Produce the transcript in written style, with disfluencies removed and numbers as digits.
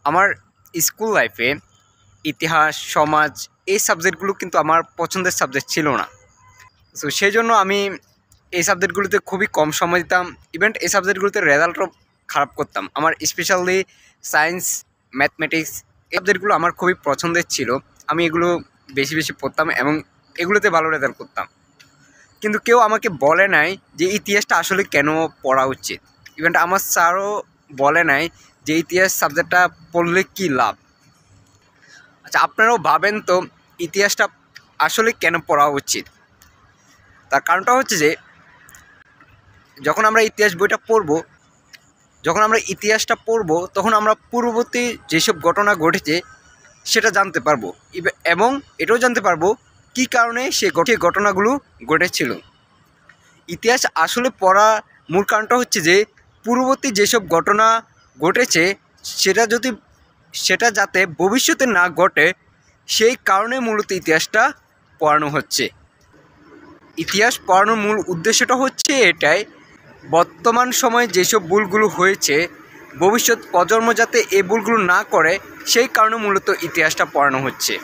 আমার স্কুল লাইফে ইতিহাস, সমাজ এই সাবজেক্টগুলো কিন্তু আমার পছন্দের সাবজেক্ট ছিল না। সো সেই জন্য আমি এই সাবজেক্টগুলোতে খুবই কম সময় দিতাম। ইভেন এই সাবজেক্টগুলোতে রেজাল্টও খারাপ করতাম। আমার স্পেশালি সায়েন্স, ম্যাথমেটিক্স এই সাবজেক্টগুলো আমার খুবই পছন্দের ছিল। আমি এগুলো বেশি বেশি পড়তাম এবং এগুলোতে ভালো রেজাল্ট করতাম। কিন্তু কেউ আমাকে বলে নাই যে ইতিহাসটা আসলে কেন পড়া উচিত। ইভেন আমার স্যারও বলে নাই যে ইতিহাস সাবজেক্টটা পড়লে কী লাভ। আচ্ছা, আপনারাও ভাবেন তো ইতিহাসটা আসলে কেন পড়া উচিত। তার কারণটা হচ্ছে যে যখন আমরা ইতিহাস বইটা পড়ব, যখন আমরা ইতিহাসটা পড়ব তখন আমরা পূর্ববর্তী যেসব ঘটনা ঘটেছে সেটা জানতে পারবো এবং এটাও জানতে পারবো কী কারণে সেই ঘটনাগুলো ঘটেছিল। ইতিহাস আসলে পড়া মূল কারণটা হচ্ছে যে পূর্ববর্তী যেসব ঘটনা ঘটেছে সেটা যাতে ভবিষ্যতে না ঘটে সেই কারণে মূলত ইতিহাসটা পড়ানো হচ্ছে। ইতিহাস পড়ানোর মূল উদ্দেশ্যটা হচ্ছে এটাই, বর্তমান সময়ে যেসব ভুলগুলো হয়েছে ভবিষ্যৎ প্রজন্ম যাতে এই ভুলগুলো না করে সেই কারণে মূলত ইতিহাসটা পড়ানো হচ্ছে।